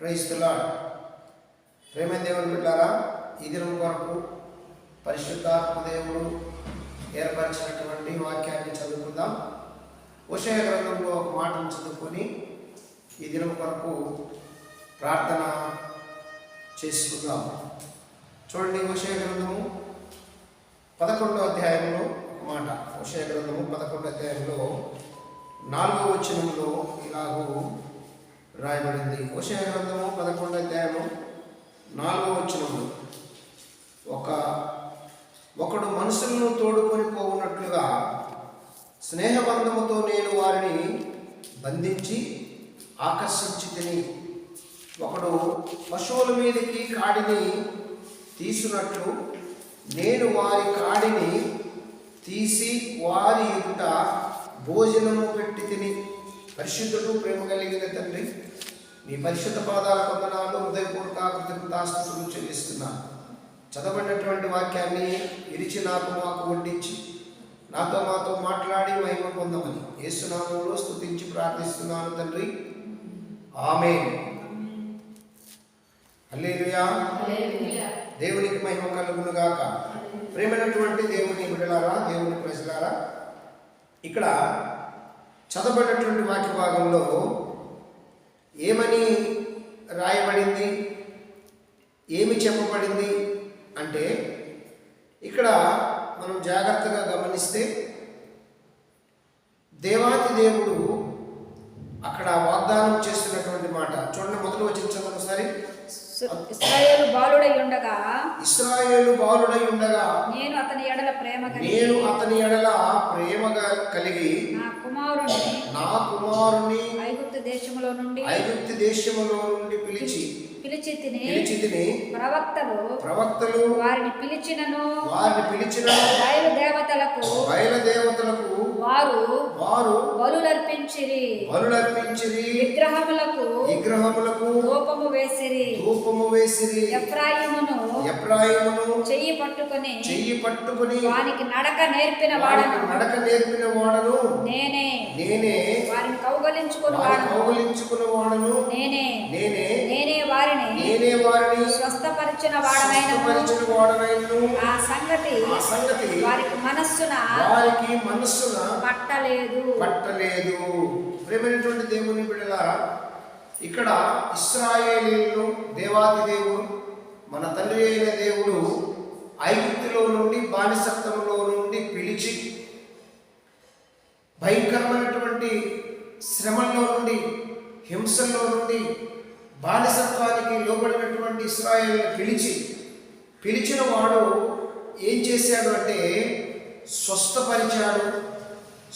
Praise the lord. ప్రేమైన దేవుని బిడ్డలారా, ఈ దినం కొరకు పరిశుద్ధాత్మ దేవుడు ఏర్పరిచినటువంటి వాక్యాన్ని చదువుకుందాం. హోషేయ గ్రంథంలో ఒక మాటను చదువుకొని ఈ దినం కొరకు ప్రార్థన చేసుకుందాం. చూడండి, హోషేయ గ్రంథము 11వ అధ్యాయంలో ఒక మాట. హోషేయ గ్రంథము 11వ అధ్యాయంలో 4వ వచనంలో ఇలాగూ రాయబడింది. హోషేయ గ్రంథము 11వ అధ్యాయము 4వ వచనంలో ఒకడు మనుషులను తోడుకొని పోవునట్లుగా స్నేహబంధముతో నేను వారిని బంధించి ఆకర్షించి తిని, ఒకడు పశువుల మీదకి కాడిని తీసునట్లు నేను వారి కాడిని తీసి వారి ఎదుట భోజనము పెట్టి తిని. పరిశుద్ధుడు, ప్రేమ కలిగిన తండ్రి, నీ పరిశుద్ధ పాదాల వందనాలు, హృదయపూర్వక కృతజ్ఞతాస్తుతులు చెల్లిస్తున్నాను. చదవబడినటువంటి వాక్యాన్ని ఇరిచి మాకు వడ్డించి నాతో మాతో మాట్లాడి మహిమ పొందమని యేసు నామములో స్తుతించి ప్రార్థిస్తున్నాను తండ్రి, ఆమేన్. హల్లెలూయా. దేవునికి మహిమ కలుగును గాక. ప్రేమైనటువంటి దేవుని బిడ్డలారా, దేవుని ప్రజలారా, ఇక్కడ చదవబడినటువంటి వాక్య భాగంలో ఏమని రాయబడింది, ఏమి చెప్పబడింది అంటే, ఇక్కడ మనం జాగ్రత్తగా గమనిస్తే దేవాతి దేవుడు అక్కడ వాగ్దానం చేస్తున్నటువంటి మాట చూడండి. మొదలు వచ్చి చదవండి ఒకసారి. ఇశ్రాయేలు బాలుడై ఉండగా నేను అతని ఎడల ప్రేమగా కలిగి నా కుమారుని ఐగుప్తు దేశములో నుండి పిలిచి తిని ప్రవక్తలు వారిని పిలిచినను బయలు దేవతలకు వారు బలులర్పించిరి, విగ్రహములకు ధూపము వేసిరి. ఎఫ్రాయిమును చెయ్యి పట్టుకొని వానికి నడక నేర్పిన వాడను నేనే. వారిని కౌగలించుకుని వాడను నేనే. వారిని స్వస్థపరిచిన వాడనైనను ఆ సంగతి వారికి మనస్సున పట్టలేదు. ప్రేమైనటువంటి దేవుని బిడ్డలారా, ఇక్కడ ఇశ్రాయేలీయులను దేవాది దేవుడు, మన తండ్రి అయిన దేవుడు ఐగుప్తులో నుండి, బానిసత్వంలో నుండి పిలిచి భయంకరమైనటువంటి శ్రమల్లో నుండి, హింసల్లో నుండి బానిసత్వానికి లోబడినటువంటి ఇశ్రాయేలును పిలిచిన వాడు ఏం చేశాడు అంటే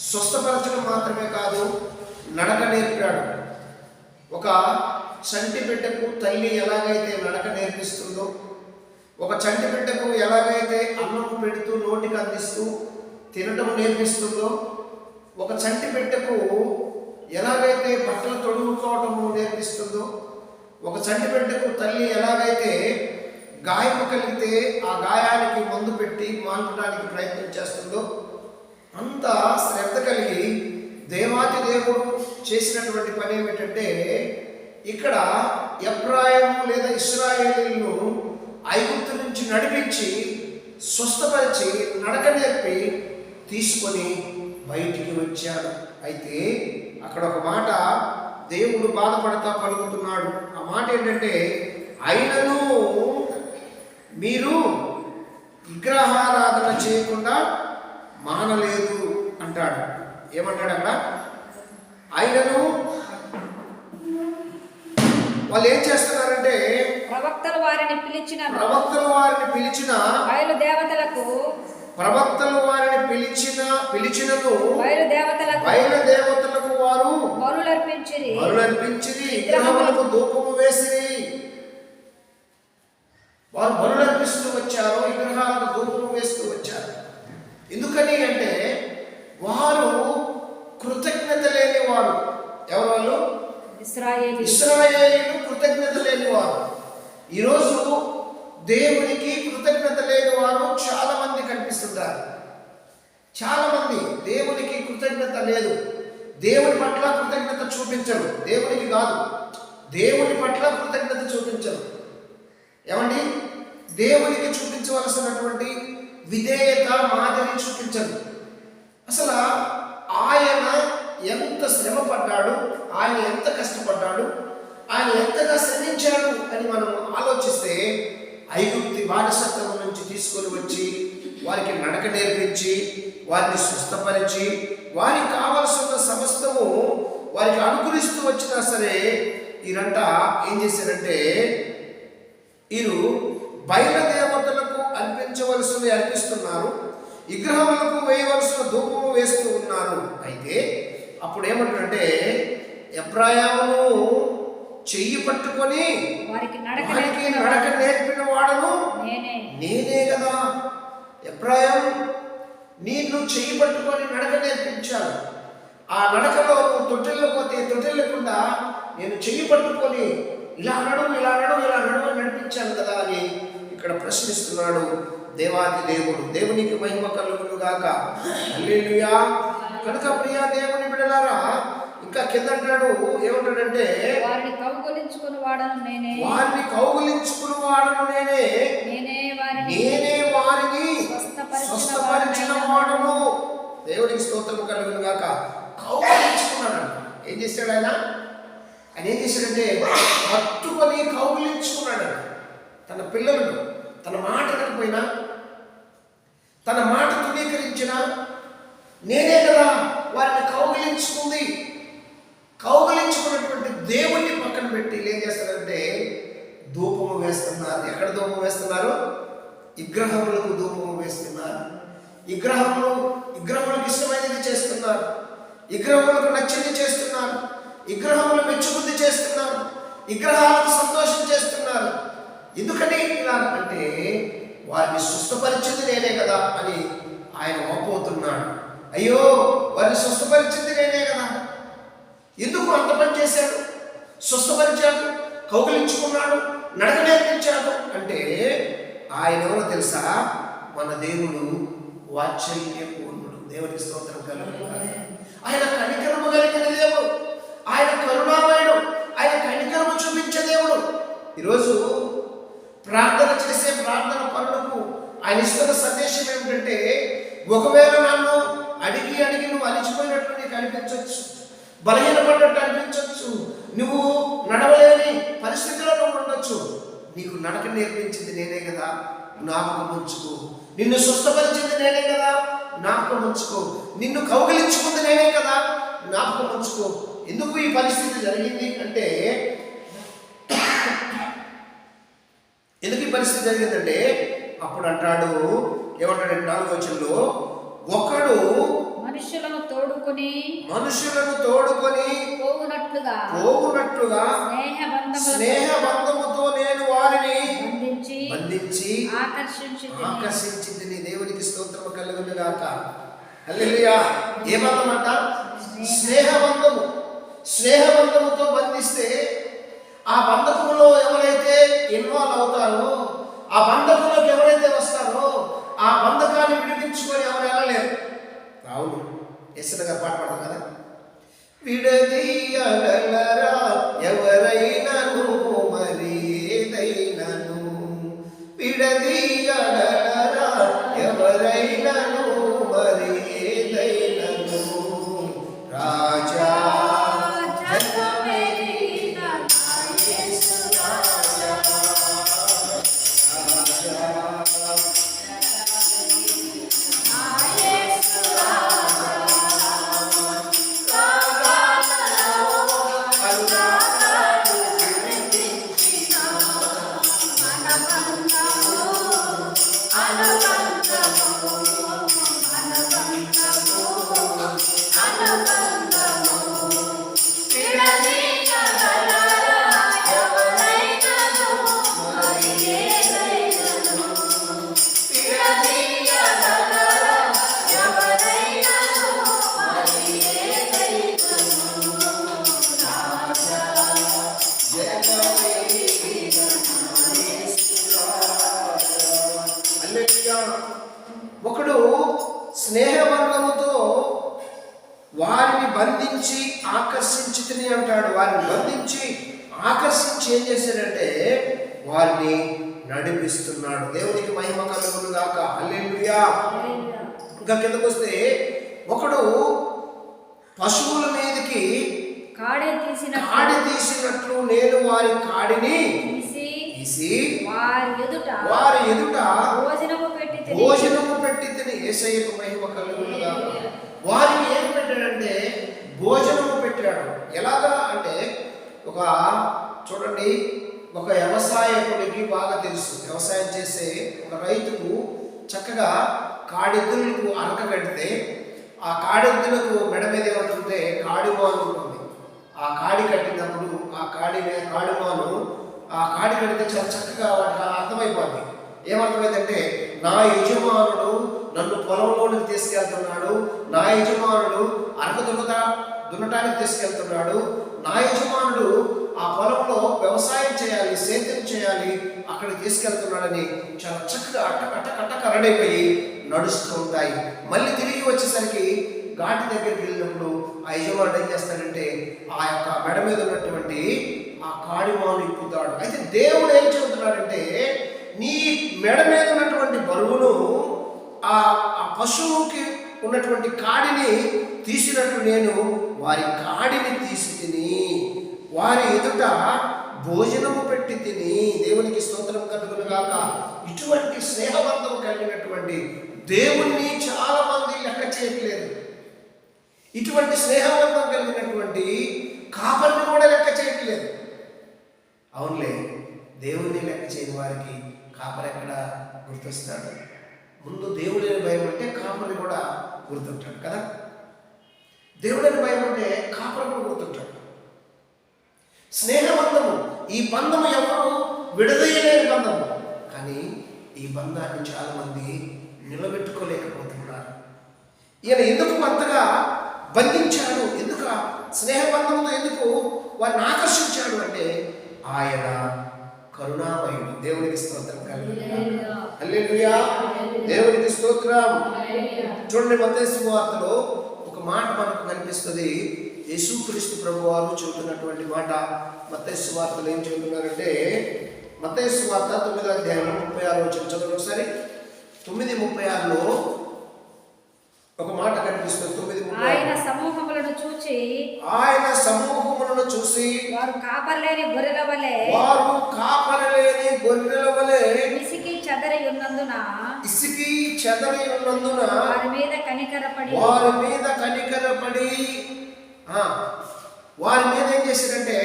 స్వస్థపరచడం మాత్రమే కాదు, నడక నేర్పాడు. ఒక చంటి బిడ్డకు తల్లి ఎలాగైతే నడక నేర్పిస్తుందో, ఒక చంటి బిడ్డకు ఎలాగైతే అన్నం పెడుతూ నోటికి అందిస్తూ తినటం నేర్పిస్తుందో, ఒక చంటి బిడ్డకు ఎలాగైతే బట్టలు తొడుగుకోవటము నేర్పిస్తుందో, ఒక చంటి బిడ్డకు తల్లి ఎలాగైతే గాయము కలిగితే ఆ గాయానికి మందు పెట్టి మాన్పడానికి ప్రయత్నం చేస్తుందో, అంత శ్రద్ధ కలిగి దేవాతి దేవుడు చేసినటువంటి పని ఏమిటంటే, ఇక్కడ ఎఫ్రాయిము లేదా ఇశ్రాయేలీయులను ఐగుప్తు నుంచి నడిపించి స్వస్థపరిచి నడక నేర్పి తీసుకొని బయటికి వచ్చాడు. అయితే అక్కడ ఒక మాట దేవుడు బాధపడతా పలుకుతున్నాడు. ఆ మాట ఏంటంటే, అయినను మీరు విగ్రహారాధన చేయకుండా మానలేదు అంటాడు. ఏమంటాడు అక్కడ? అయినను వాళ్ళు ఏం చేస్తున్నారంటే, ప్రవక్తలు వారిని పిలిచిన బయలు దేవతలకు వారు బలులర్పించిరి, విగ్రహములకు ధూపము వేసిరి. వారు బలులర్పిస్తూ వచ్చారు, విగ్రహాలకు ధూపము వేస్తూ వచ్చారు. ఎందుకని అంటే వారు కృతజ్ఞత లేని వారు. ఎవరు వాళ్ళు? ఇశ్రాయేలీయులు కృతజ్ఞత లేని వారు. ఈరోజు దేవునికి కృతజ్ఞత లేని వారు చాలా మంది కనిపిస్తుంటారు. చాలా మంది దేవునికి కృతజ్ఞత లేదు, దేవుని పట్ల కృతజ్ఞత చూపించరు. దేవునికి కాదు, దేవుని పట్ల కృతజ్ఞత చూపించరు. ఏమండి, దేవునికి చూపించవలసినటువంటి విధేయత మాదిరి చూపించరు. అసలు ఆయన ఎంత శ్రమ పడ్డాడు, ఆయన ఎంత కష్టపడ్డాడు, ఆయన ఎంతగా శ్రమించాడు అని మనం ఆలోచిస్తే, ఐగుప్తి బానిసత్వం నుంచి తీసుకొని వచ్చి వారికి నడక నేర్పించి వారిని స్వస్థపరిచి వారికి కావలసిన సమస్తము వారికి అనుకూలిస్తూ వచ్చినా సరే ఈరంట ఏం చేశారంటే, వీరు బయలుదేవతలకు అర్పించవలసినవి అర్పిస్తున్నారు, విగ్రహములకు వేయవలసిన ధూపము వేస్తూ ఉన్నారు. అయితే అప్పుడు ఏమంటారంటే, ఎబ్రాయామును చెయ్యి పట్టుకొని వారికి నడక నేర్పిన వాడను నేనే కదా. ఎబ్రాయాం, నీకు చెయ్యి పట్టుకొని నడక నేర్పించాను. ఆ నడకలో నువ్వు తొట్టిల్లిపోతే తొట్టిల్లకుండా నేను చెయ్యి పట్టుకొని ఇలా నడువు ఇలా నడువు ఇలా నడువు నడిపించాను కదా అని ఇక్కడ ప్రశ్నిస్తున్నాడు దేవాది దేవుడు. దేవునికి మహిమ కలుగును గాక. హల్లెలూయా. కనుక ప్రియా దేవుని బిడ్డలారా, ఇంకా కింద అంటాడు, ఏమంటాడంటే, వారిని కౌగులించుకుని వాడను నేనే, నేనే వారిని స్వస్థపరిచిన వాడను. దేవునికి స్తోత్రము కలుగును గాక. కౌగులించుకున్నాడు. ఏం చేశాడు ఆయన? ఏం చేశాడంటే పట్టుకొని కౌగులించుకున్నాడు. తన పిల్లలను తన మాట కనిపోయినా, తన మాట ధృవీకరించిన నేనే కదా వారిని కౌగిలించుకున్నటువంటి దేవుణ్ణి పక్కన పెట్టి ఏం చేస్తారంటే ధూపము వేస్తున్నారు. ఎక్కడ ధూపం వేస్తున్నారు? విగ్రహములకు ధూపము వేస్తున్నారు. విగ్రహములకు ఇష్టమైనది చేస్తున్నారు, విగ్రహములకు నచ్చింది చేస్తున్నారు, విగ్రహములు మెచ్చుబుద్ధి చేస్తున్నారు, విగ్రహాలకు సంతోషం చేస్తున్నారు. ఎందుకని ఇలా అంటే వారిని స్వస్థపరిచింది నేనే కదా అని ఆయన ఒప్పుతున్నాడు. అయ్యో, వారిని స్వస్థపరిచింది నేనే కదా, ఎందుకు అంత పని చేశాడు? స్వస్థపరిచాడు, కౌగిలించుకున్నాడు, నడక నేర్పించాడు అంటే ఆయన ఎవరో తెలుసా? మన దేవుడు వాత్సల్యపూర్ణుడు. దేవునికి స్తోత్రం కలుగును. ఆయన కనికరము కలిగిన దేవుడు, ఆయన కరుణామయుడు, ఆయన కనికరము చూపించే దేవుడు. ఈరోజు ప్రార్థన చేసే ప్రార్థన పనులకు ఆయన ఇస్తున్న సందేశం ఏమిటంటే, ఒకవేళ నన్ను అడిగి నువ్వు అలిచిపోయినట్లు నీకు అనిపించవచ్చు, బలహీనపడ్డట్టు అనిపించవచ్చు, నువ్వు నడవలేని పరిస్థితిలో నువ్వు ఉండొచ్చు. నీకు నడక నేర్పించింది నేనే కదా, జ్ఞాపకం ఉంచుకో. నిన్ను స్వస్థపరిచింది నేనే కదా, జ్ఞాపకం ఉంచుకో. నిన్ను కౌగిలించుకుంది నేనే కదా, జ్ఞాపకం ఉంచుకో. ఎందుకు ఈ పరిస్థితి జరిగింది అంటే, ఎందుకు ఈ పరిస్థితి జరిగిందంటే అప్పుడు అంటాడు, ఏమంటాడు 4వ వచనంలో, ఒకడు మనుషులను తోడుకొని పోవునట్లుగా స్నేహబంధముతో నేను వారిని బంధించి ఆకర్షించింది. నీ దేవునికి స్తోత్రము కలుగును గాక. హల్లెలూయా. ఏ బంధం అంట? స్నేహబంధముతో బంధిస్తే ఆ బంధకంలో ఎవరైతే ఇన్వాల్వ్ అవుతారో, ఆ బంధకంలోకి ఎవరైతే వస్తారో, ఆ బంధకాన్ని విడిపించుకొని ఎవరు వెళ్ళలేరు. అవును, ఎస్సన గారు పాట పాడతారు కదా, విడదీయగలరా ఎవరైనాను మరి ఏదైనాను, విడదీయగలరా ఎవరైనాను మరి ఏదైనాను, రాజా ఒకడు స్నేహబంధముతో వారిని బంధించి ఆకర్షించితిని అంటాడు. వారిని బంధించి ఆకర్షించి ఏం చేశాడంటే వారిని నడిపిస్తున్నాడు. దేవునికి మహిమ కలుగును గాక. హల్లెలూయా. ఇంకా కిందకు వస్తే ఒకడు పశువుల మీదకి కాడి తీసినట్లు నేను వారి కాడిని తీసి వారి ఎదుట భోజనము పెట్టి తిని. యేసయ్యకు మహిమ కలుగును గాక. వారికి ఏం పెట్టాడంటే భోజనము పెట్టాడు. ఎలాగా అంటే చూడండి, ఒక వ్యవసాయకుడికి బాగా తెలుసు. వ్యవసాయం చేసే ఒక రైతుకు చక్కగా కాడెద్దులకు అరక కడితే ఆ కాడెద్దులకు మెడ మీద ఏమవుతుంటే కాడిమాను ఉంటుంది. ఆ కాడి కట్టినప్పుడు ఆ కాడిమాను ఆ కాడి కడితే చాలా చక్కగా వాటికి అర్థమైపోద్ది. ఏమర్థమైందంటే నా యజమానుడు నన్ను పొలంలోనికి తీసుకెళ్తున్నాడు, నా యజమానుడు అరక దున్నటానికి తీసుకెళ్తున్నాడు, నా యజమానుడు ఆ పొలంలో వ్యవసాయం చేయాలి, సేద్యం చేయాలి, అక్కడికి తీసుకెళ్తున్నాడని చాలా చక్కగా అట్టకట్ట రెడైపోయి నడుస్తూ ఉంటాయి. మళ్ళీ తిరిగి వచ్చేసరికి ఘాటి దగ్గరికి వెళ్ళినప్పుడు ఆ యజమానుడు ఏం చేస్తాడంటే ఆ యొక్క మెడ మీద ఉన్నటువంటి ఆ కాడిమాను ఇప్పుతాడు. అయితే దేవుడు ఏం చెబుతున్నాడంటే నీ మెడ మీద ఉన్నటువంటి బరువును ఆ పశువుకి ఉన్నటువంటి కాడిని తీసినట్టు నేను వారి కాడిని తీసి తిని వారి ఎదుట భోజనము పెట్టి తిని. దేవునికి స్తోత్రం కలుగును గాక. ఇటువంటి స్నేహబంధం కలిగినటువంటి దేవుణ్ణి చాలా మంది లెక్క చేయట్లేదు. ఇటువంటి స్నేహబంధం కలిగినటువంటి కాపరిని కూడా లెక్క చేయట్లేదు. అవునులే, దేవుణ్ణి లెక్క చేయని వారికి కాపరి ఎక్కడ గుర్తొస్తాడు? ముందు దేవుడని భయం అంటే కాపరి కూడా గుర్తుంటాడు కదా. దేవుడని భయం అంటే కాపరి కూడా గుర్తుంటాడు. స్నేహబంధము, ఈ బంధము ఎవరు విడదీయలేని బంధము. కానీ ఈ బంధాన్ని చాలా మంది నిలబెట్టుకోలేకపోతున్నారు. ఈయన ఎందుకు అంతగా బంధించాడు, ఎందుకు స్నేహబంధంతో ఎందుకు వారిని ఆకర్షించాడు అంటే ఆయన కరుణామయుడు. దేవునికి స్తోత్రం కలుగును. హల్లెలూయా. దేవునికి స్తోత్రం. చూడండి, మత్తయి సువార్తలో ఒక మాట మనకు కనిపిస్తుంది. యేసుక్రీస్తు ప్రభువారు చెబుతున్నటువంటి మాట. మత్తయి సువార్తలో ఏం చెబుతున్నారంటే మత్తయి సువార్త 9వ అధ్యాయం 36 వచనం చదవండి ఒకసారి. 9:36లో ఒక మాట కనిపిస్తుంది. 9:36 ఆయన సమూహములను చూసి వారు కాపరిలేని గొర్రెల వలె ఇసికి చెదరి ఉన్నందున వారి మీద కనికరపడి వారి మీద ఏం చేశారంటే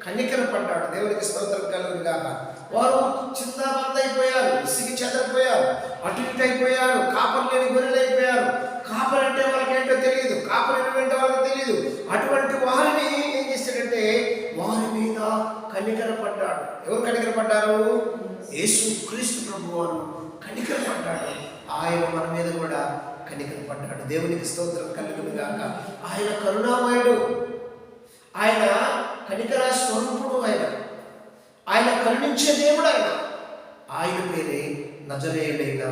కనికరపడ్డాడు. దేవునికి స్తోత్రం కలుగును గాక. వారు చింతాబంద అయిపోయారు, ఇసికి చెదరిపోయారు, అటు ఇటు అయిపోయారు, కాపరి లేని గొర్రెలు అయిపోయారు. కాపరి అంటే వాళ్ళకేంటో తెలియదు, కాపరి అంటే వాళ్ళకి తెలియదు. అటువంటి వారిని ఏం చేశాడంటే వారి మీద కనికరపడ్డాడు. ఎవరు కనికరపడ్డారు? యేసుక్రీస్తు ప్రభువారు కనికరపడ్డాడు. ఆయన మన మీద కూడా కనికరపడ్డాడు. దేవునికి స్తోత్రం కలుగును గాక. ఆయన కరుణామయుడు, ఆయన కనికర స్వరూపుడు, ఆయన కరుణించే దేవుడు. ఆయన పేరే నజరేయుడైన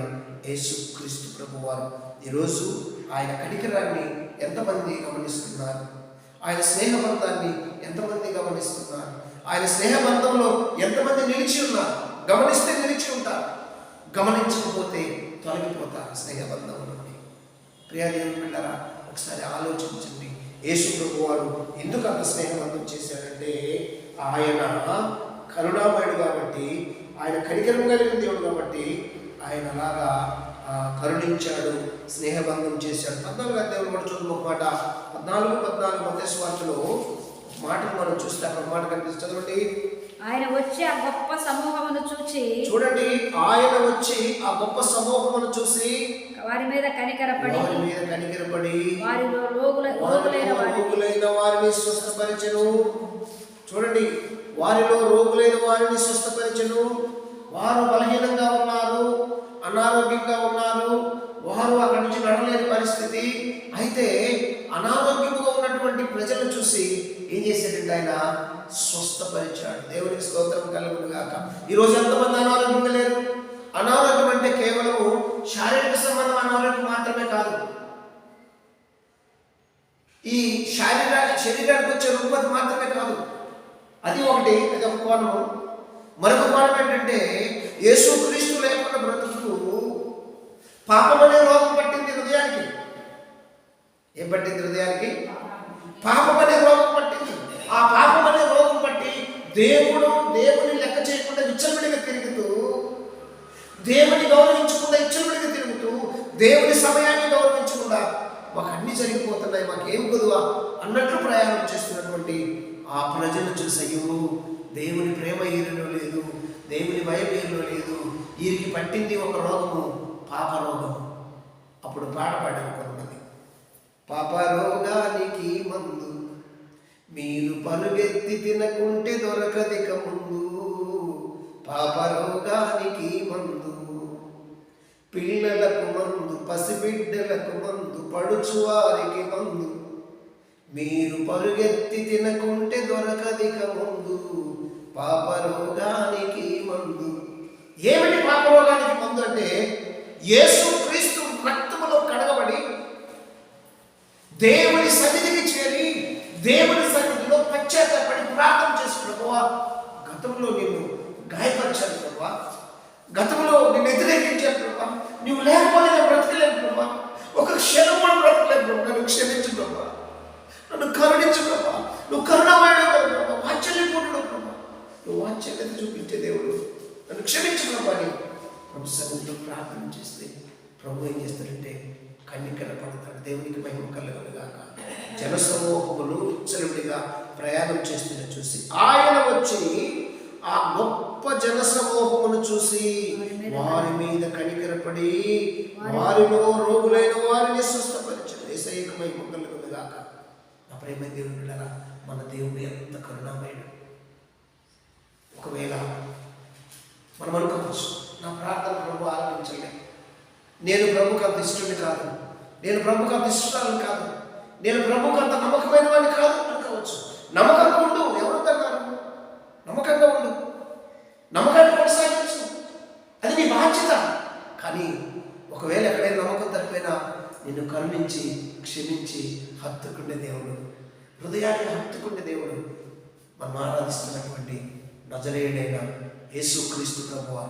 యేసుక్రీస్తు ప్రభువారు. ఈరోజు ఆయన కనికరాన్ని ఎంతమంది గమనిస్తున్నారు? ఆయన స్నేహబంధాన్ని ఎంతమంది గమనిస్తున్నారు? ఆయన స్నేహబంధంలో ఎంతమంది నిలిచి ఉన్నారు? గమనిస్తే నిలిచి ఉంటారు, గమనించకపోతే తొలగిపోతారు స్నేహబంధం నుండి. ప్రియ దేవుని బిడ్డలారా, ఒకసారి ఆలోచించండి. యేసు ప్రభువారు ఎందుకు అంత స్నేహబంధం చేశాడంటే ఆయన కరుణామయుడు కాబట్టి, ఆయన కనికరం కలిగిన దేవుడు కాబట్టి ఆయన అలాగా కరుణించాడు, స్నేహబంధం చేశాడు. 14వ అధ్యాయం కూడా చూద్దాం ఒక మాట. 14 మత్తయి సువార్తలో మాటలు మనం చూస్తే అక్కడ మాట కనిపిస్తుంది. చదవండి. ఆయన వచ్చి ఆ గొప్ప సమూహమును చూచి, చూడండి, ఆయన వచ్చి ఆ గొప్ప సమూహమును చూసి వారి మీద కనికరపడి వారిలో రోగులైన వారిని స్వస్థపరిచెను. చూడండి, వారిలో రోగులైన వారిని స్వస్థపరిచెను. వారు బలహీనంగా ఉన్నారు, అనారోగ్యంగా ఉన్నారు, వారు అక్కడి నుంచి నడలేని పరిస్థితి. అయితే అనారోగ్యంగా ఉన్నటువంటి ప్రజలను చూసి ఏం చేశాడంటే ఆయన స్వస్థపరిచాడు. దేవునికి స్తోత్రం కలుగును గాక. ఈరోజు ఎంతమంది అనారోగ్యంగా లేరు? అనారోగ్యం అంటే కేవలం శారీరక సంబంధం అనారోగ్యం మాత్రమే కాదు. ఈ శరీరానికి వచ్చే రుగ్మత మాత్రమే కాదు. అది ఒకటి, అది ఒక కోణము. మరొక కోణం ఏంటంటే యేసుక్రీస్తు లేకుండా బ్రతుకుతూ పాపం అనే రోగం పట్టింది హృదయానికి. ఏం పట్టింది హృదయానికి? పాపం అనే రోగం పట్టింది. ఆ పాపం అనే రోగం పట్టి దేవుని లెక్క చేయకుండా విచ్చలవిడిగా తిరుగుతూ, దేవుని గౌరవించకుండా విచ్చలవిడిగా తిరుగుతూ, దేవుని సమయాన్ని గౌరవించకుండా మాకు అన్ని జరిగిపోతున్నాయి, మాకేం కొదువా అన్నట్లు ప్రయాణం చేస్తున్నటువంటి ఆ ప్రజలు చూసయ్యో దేవుని ప్రేమ ఈరిలో లేదు, దేవుని భయం ఈరిలో లేదు, వీరికి పట్టింది ఒక రోగము, పాప రోగం. అప్పుడు పాట పాడారు కొంతమంది, పాప రోగానికి మందు మీరు పరుగెత్తి తినకుంటే దొరకదిక ముందు, పాప రోగానికి మందు పిల్లలకు మందు, పసిబిడ్డలకు మందు, పడుచువారికి మందు మీరు పరుగెత్తి తినకుంటే దొరకదిక ముందు, పాప రోగానికి మందు. ఏమిటి పాప రోగానికి మందు అంటే యేసుక్రీస్తు రక్తములో కడగబడి దేవుని సన్నిధికి చేరి దేవుని సన్నిధిలో పశ్చాత్తాపడి ప్రార్థన చేసి, ప్రభువా గతంలో నిన్ను గాయపరిచాను ప్రభువా, గతంలో నిన్ను వ్యతిరేకించాను ప్రభువా, నువ్వు లేకపోతే నేను బ్రతకలేను ప్రభువా, ఒక క్షణం కూడా బ్రతకలేను ప్రభు, నన్ను క్షమించు ప్రభువా, నన్ను కరుణించు ప్రభా, నువ్వు కరుణమైన ప్రభా, వాత్సల్యపూర్ణుడు ప్రభా, నువ్వు వాత్సల్యత చూపించే దేవుడు, నన్ను క్షమించు ప్రభా అని ప్రభు సన్నిధిలో ప్రార్థన చేస్తే ప్రభు ఏం చేస్తాడంటే కన్నికర పడతాడు. దేవునికి మహిమ కలుగునుగాక. జనసమూహములు విచ్చలవిడిగా ప్రయాణం చేస్తున్న చూసి ఆయన వచ్చి ఆ గొప్ప జనసమూహమును చూసి వారి మీద కనికరపడి వారిలో రోగులైన వారిని స్వస్థపరిచాడు. యేసయ్యకు మహిమ కలుగునుగాక. నా ప్రేమ దేవుడులారా, మన దేవుడు ఎంత కరుణామయుడు. ఒకవేళ మనం అనుకోవచ్చు, నా ప్రార్థన ప్రభు ఆలకించలే, నేను ప్రభుకు అంత ఇష్టం కాదు, నేను ప్రభుకు అంత ఇష్టాలను కాదు, నేను ప్రభుకు అంత నమ్మకమైన వాడిని కాదు అనుకోవచ్చు. నమ్మకంగా ఉండు, ఎవరున్నారు, నమ్మకంగా ఉండు, నమ్మకాన్ని కొనసాగించు, అది నీ బాధ్యత. కానీ ఒకవేళ ఎక్కడైనా నమ్మకం తప్పిపోయినా నిన్ను కరుణించి క్షమించి హత్తుకుండే దేవుడు, హృదయాన్ని హత్తుకుండే దేవుడు మనం ఆరాధిస్తున్నటువంటి నజరేయుడైన యేసుక్రీస్తు ప్రభువా.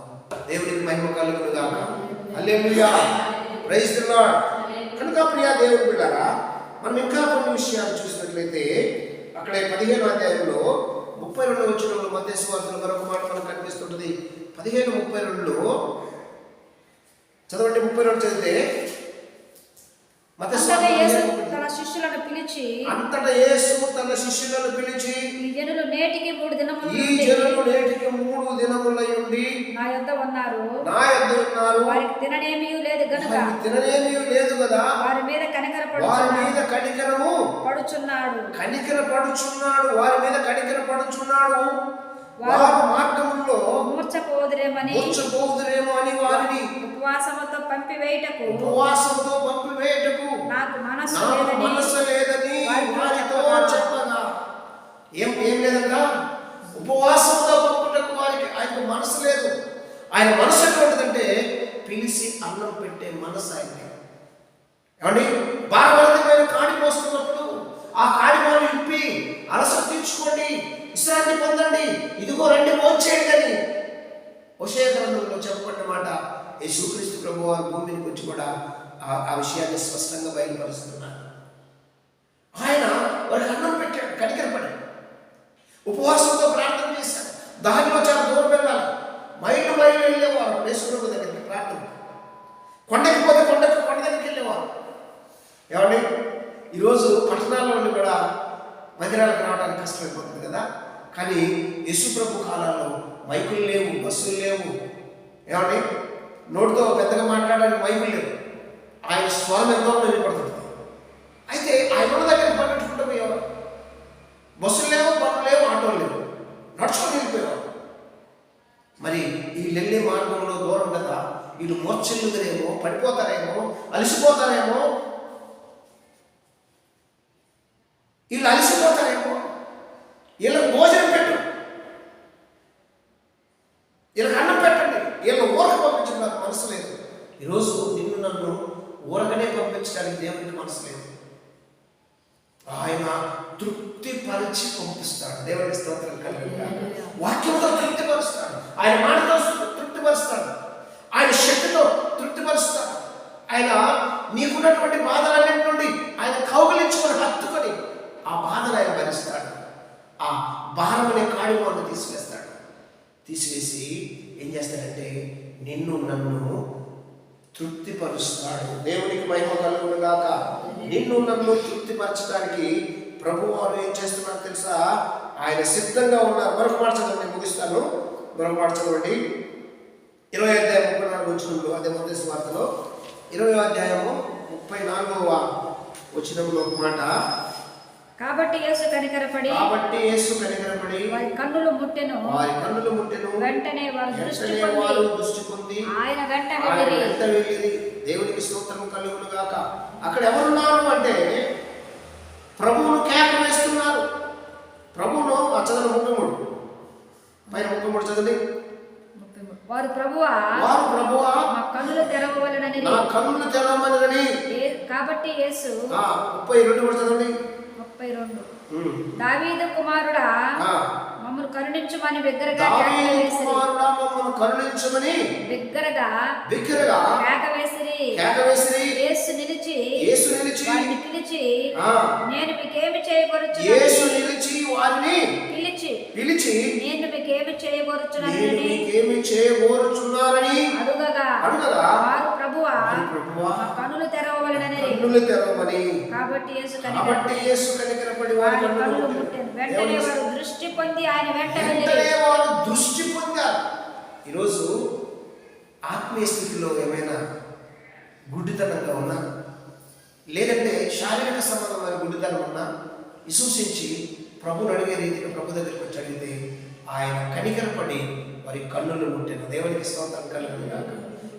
దేవునికి మహిమ కలుగునుగాక. హల్లెలూయా, ప్రైజ్ ది లార్డ్. కనుక ప్రియా దేవుని బిడ్డలారా, మనం ఇంకా కొన్ని విషయాలు చూసినట్లయితే అక్కడ 15వ అధ్యాయంలో 32వ వచనంలో మత్తయి సువార్తలో మరొక మాట మనకు కనిపిస్తుంటుంది. 15:32లో చదవండి. 32 చదివితే అంతటా యేసు తన శిష్యులను పిలిచి ఈ జనులు నేటికి 3 దినములై ఉండి నా యొద్ద ఉన్నారు, వారికి తిననేమీ లేదు గనుక వారి మీద కనికరపడుచున్నాడు, వారి మీద కనికరపడుచున్నాడు. వారు మార్గములో మూర్ఛపోదురేమో అని వారిని ఉపవాసముతో పంపివేయుటకు నాకు మనస్సు లేదని వారితో చెప్పగా, ఏం లేదంట, ఉపవాసంతో పంపుటకు వారికి ఆయన మనసు లేదు. ఆయన మనసు ఎటువంటిదంటే పిలిచి అన్నం పెట్టే మనసు ఆయన. ఏమండి, భారభరితమైన కాడి పోస్తున్నప్పుడు ఆ కాడి వాళ్ళు ఇప్పి అలసట తీర్చుకోండి, విశ్రాంతి పొందండి, ఇదిగో రండి భోంచేయండి అని హోషేయ గ్రంథంలో చెప్పబడిన మాట యేసుక్రీస్తు ప్రభువు వారు భూమికి వచ్చి కూడా ఆ విషయాన్ని స్పష్టంగా బయలుపరుస్తున్నారు. ఆయన వారికి అన్నం పెట్టాడు, కనికరపడి ఉపవాసంతో ప్రార్థన చేశాడు. దానిలో చాలా దూరం వెళ్ళాలి, మైళ్ళు వెళ్ళేవారు యేసుప్రభు దగ్గరికి ప్రార్థన. కొండకి పోతే కొండ దగ్గరికి వెళ్ళేవారు. ఏమండి, ఈరోజు పట్టణాల్లో ఉండి కూడా మందిరాలకు రావడానికి కష్టమైపోతుంది కదా. కానీ యేసుప్రభు కాలంలో మైకులు లేవు, బస్సులు లేవు, ఏమండి నోటితో పెద్దగా మాట్లాడడానికి మైకులు లేవు. ఆయన స్వరం ఎంతో వినపడుతుంది. అయితే ఆయన దగ్గర పట్టుకుంటూ పోయేవారు. బస్సులు లేవు, బండ్లు లేవు, ఆటోలు లేవు, నడుచుకొని వెళ్ళిపోయేవారు. మరి వీళ్ళు వెళ్ళే మార్గంలో దూరం కదా, వీళ్ళు మూర్ఛిల్లుదరేమో, పడిపోతారేమో, అలసిపోతారేమో, వీళ్ళకి భోజనం పెట్టు, వీళ్ళకి అన్నం పెట్టండి, వీళ్ళని ఊరక పంపించడం నాకు మనసు లేదు. ఈరోజు నిన్ను నన్ను ఊరకనే పంపించడానికి దేవునికి మనసు లేదు. ఆయన తృప్తి పరిచే ఇచ్చి పంపిస్తాడు. దేవునికి స్తోత్రం కలుగుతాడు. వాక్యంతో తృప్తిపరుస్తాడు, ఆయన మాటతో తృప్తిపరుస్తాడు, ఆయన శక్తితో తృప్తిపరుస్తాడు. ఆయన నీకున్నటువంటి బాధలన్నింటి నుండి ఆయన కౌగిలించుకొని హత్తుకొని ఆ బాధను ఆయన భరిస్తాడు. ఆ భారం అనే కాడిని తీసివేస్తాడు. తీసివేసి ఏం చేస్తాడంటే నిన్ను నన్ను తృప్తిపరుస్తాడు. దేవునికి మహిమ కలుగును గాక. నిన్ను నన్ను తృప్తిపరచడానికి ప్రభు వారు ఏం చేస్తున్నారు తెలుసా? ఆయన సిద్ధంగా ఉన్నారు. మరొక మాట చదవండి, ముగిస్తాను. మరొక మాట చదవండి. 20వ అధ్యాయం 34వ వచనంలో, అదే మొదటి సువార్తలో 20వ అధ్యాయము 34వ వచనంలో ఒక మాట. కాబట్టి యేసు కనికరపడి వారి కన్నులు ముట్టెను. వెంటనే వారు దృష్టి పొంది ఆయన వెంట వెళ్ళిరి. దేవునికి స్తోత్రం కలుగును గాక. అక్కడ ఎవరున్నారు అంటే ప్రభువును కేక వేస్తున్నారు. ప్రభువును చదవండి 33 పైన 33 చదవండి. వారు ప్రభువా మా కన్నులు తెరవవలెనని కాబట్టి యేసు 32 కూడా చదవండి. 32 దావీదు కుమారుడా మమ్మల్ని కరుణించమని బిగ్గరగా కేక వేసిరి. యేసు నిలిచి వారిని పిలిచి నేను మీకేమి చేయబోరుచున్నారని నేను మీకేమి చేయబోరుచున్నారని అడుగగా వారు ప్రభువా మా కన్నులు తెరవవలెనని కాబట్టి యేసు కనికరపడి వారి కన్నులు ముట్టెను. వెంటనే వారు దృష్టి పొంది ఆయన వెంట దృష్టి పొందారు. ఈరోజు ఆత్మీయ స్థితిలో ఏమైనా గుడ్డితనంగా ఉన్నా, లేదంటే శారీరక సంబంధమైన గుడ్డితనం ఉన్నా, విశ్వసించి ప్రభుని అడిగే రీతిగా ప్రభు దగ్గరికి వచ్చి అడిగితే ఆయన కనికరపడి వారి కన్నులు ముట్టెను. దేవునికి స్తోత్రం కలుగును గాక.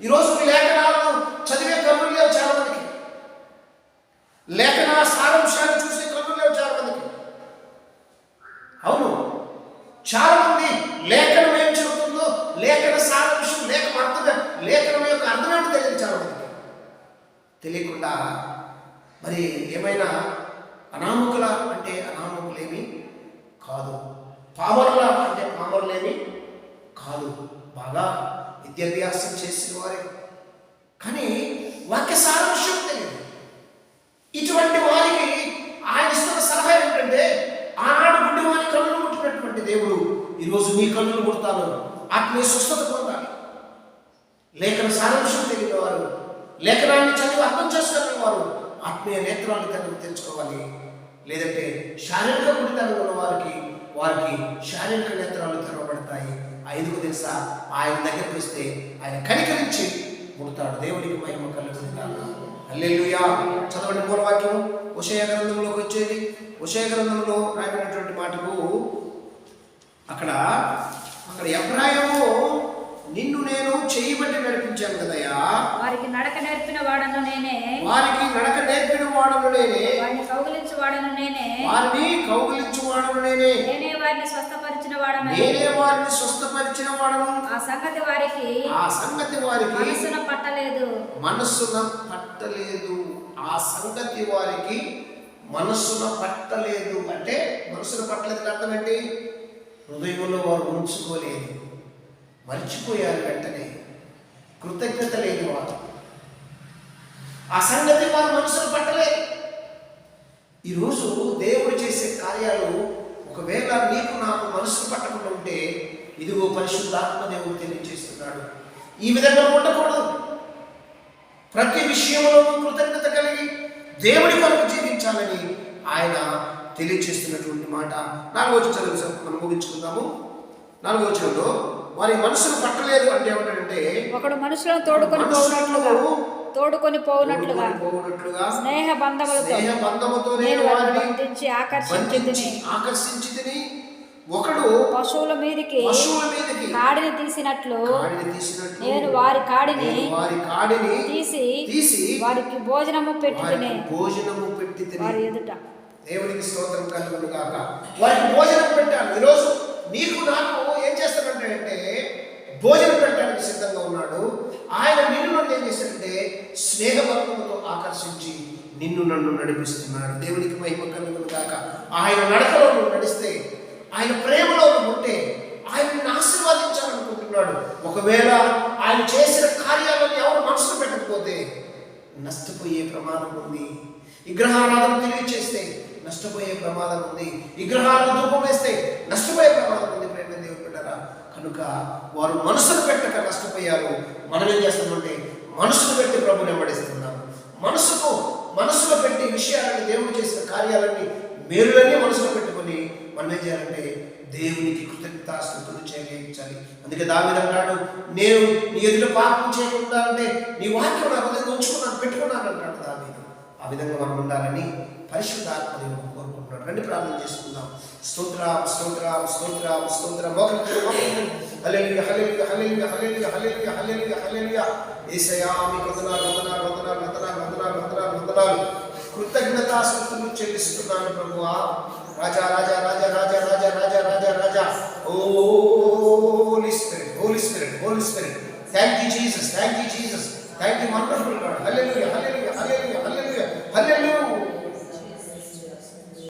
ఈరోజు లేఖనాలను చదివే కన్నులు లేవు చాలా మందికి. లేఖన సారాంశాన్ని చూసే కన్నులు లేవు చాలా మందికి. అవును, చాలా మంది లేఖనం ఏం చెబుతుందో, లేఖన సారాంశం, లేఖనం యొక్క అర్థమేంటో తెలియదు చాలా మందికి. తెలియకుండా మరి ఏమైనా అనామకుల అంటే అనామకులేమి కాదు, పామరుల అంటే పామరులేమి కాదు, బాగా విద్యాభ్యాసం చేసిన వారే, కానీ వాక్య సారాంశం తెలియదు. ఇటువంటి వారికి ఆయన ఇస్తున్న సలహా ఏంటంటే ఆనాడు గుడ్డి వారి కన్నులు ముట్టినటువంటి దేవుడు ఈరోజు నీ కన్నులు ముడతాను, ఆత్మీయ స్వస్థత పొందాలి. లేఖన సారాంశం తెలియని వారు, లేఖనాన్ని చదివి అర్థం చేసుకున్న వారు ఆత్మీయ నేత్రాన్ని కనుక తెచ్చుకోవాలి. లేదంటే శారీరక గుడితనం ఉన్న వారికి శారీరక నేత్రాలు తెరవబడతాయి. ఎందుకు తెలుసా? ఆయన దగ్గరికి వస్తే ఆయన కనికరించి ముడతాడు. దేవునికి మహిమ కలుగును గాక. హల్లెలూయా. చదవండి మూలవాక్యం హోషేయ గ్రంథంలోకి వచ్చేది. హోషేయ గ్రంథంలో రాయబడినటువంటి మాటకు అక్కడ ఎబ్రాయము నిన్ను నేను చేయబట్టి నడిపించాను కదయ్యా, వారికి నడక నేర్పిన వాడను నేనే, వారిని కౌగిలించు వాడను నేనే, నేనే వారిని స్వస్థపరిచిన వాడను. ఆ సంగతి వారికి మనసున పట్టలేదు. ఆ సంగతి వారికి మనస్సున పట్టలేదు. అంటే మనసున పట్టలేదు అర్థం ఏంటి? హృదయంలో వారు ఉంచుకోలేదు, మర్చిపోయారు. వెంటనే కృతజ్ఞత లేని వారు, ఆ సంగతి వారు మనసును పట్టలేదు. ఈరోజు దేవుడు చేసే కార్యాలు ఒకవేళ నీకు నాకు మనసును పట్టకుండా ఉంటే, ఇదిగో పరిశుద్ధాత్మ దేవుడు తెలియజేస్తున్నాడు, ఈ విధంగా ఉండకూడదు. ప్రతి విషయంలో కృతజ్ఞత కలిగి దేవుడి కొరకు జీవించాలని ఆయన తెలియజేస్తున్నటువంటి మాట. 4వ వచనం చదువు, మనం ముగించుకుందాము. 4వ వచనంలో వారి మనసును పట్టలేదు అంటే ఏమంటాడంటే, ఒకడు మనుషులను తోడుకొని పోవునట్లుగా స్నేహ బంధములతో నేను వారిని బంధించి ఆకర్షించితిని. ఒకడు పశువుల మీదకి కాడిని తీసినట్లు నేను వారి కాడిని తీసి వారికి భోజనము పెట్టి వారి ఎదుట. దేవునికి స్తోత్రం కలుగును గాక. వారికి భోజనం పెట్టాను. ఈరోజు నీకు నాకు ఏం చేస్తాడంటే భోజనం పెట్టడానికి సిద్ధంగా ఉన్నాడు. ఆయన నిన్ను ఏం చేశాడంటే స్నేహబంధముతో ఆకర్షించి నిన్ను నన్ను నడిపిస్తున్నాడు. దేవునికి మహిమ కలుగును గాక. ఆయన నడకలో నువ్వు నడిస్తే, ఆయన ప్రేమలో నువ్వు ఉంటే, ఆయన నిన్ను ఆశీర్వదించాలనుకుంటున్నాడు. ఒకవేళ ఆయన చేసిన కార్యాలను ఎవరు మనసులో పెట్టకపోతే నష్టపోయే ప్రమాదం ఉంది. విగ్రహారాధన తెలియచేస్తే నష్టపోయే ప్రమాదం ఉంది. విగ్రహాలను ధూపం వేస్తే నష్టపోయే ప్రమాదం ఉంది. ప్రేమ దేవుడు బిడ్డలారా, కనుక వారు మనసును పెట్టక నష్టపోయారు. మనం ఏం చేస్తామంటే మనసును పెట్టి ప్రభుని వెంబడిస్తున్నాం. మనసులో పెట్టి విషయాలని, దేవుడు చేసిన కార్యాలన్నీ, మేలులన్నీ మనసులో పెట్టుకొని మనం ఏం చేయాలంటే దేవునికి కృతజ్ఞతాస్తుతులు చేయించాలి. అందుకే దావీదు అంటాడు, నేను నీ ఎదుట పాపం చేయకుండా అంటే నీ వాక్యం నా హృదయంలో ఉంచుకున్నాను, పెట్టుకున్నాను అంటాడు దావీదు. ఆ విధంగా మనం ఉండాలని పరిశుద్ధాత్మ దేవుడు కోరుకుంటున్నాడు. రండి ప్రార్థన చేసుకుందాం. స్తోత్రం స్తోత్రం స్తోత్రం స్తోత్రం. హల్లెలూయా hallelujah hallelujah hallelujah hallelujah hallelujah హల్లెలూయా. యేసయ్యా మీకు వందనాలు వందనాలు వందనాలు వందనాలు వందనాలు వందనాలు వందనాలు. కృతజ్ఞతాస్తుతులు చెల్లిస్తున్నాను ప్రభువా. రాజా రాజా రాజా రాజా రాజా రాజా రాజా రాజా. Holy spirit holy spirit holy spirit. Thank you Jesus, thank you Jesus, thank you wonderful God. Hallelujah hallelujah hallelujah hallelujah hallelujah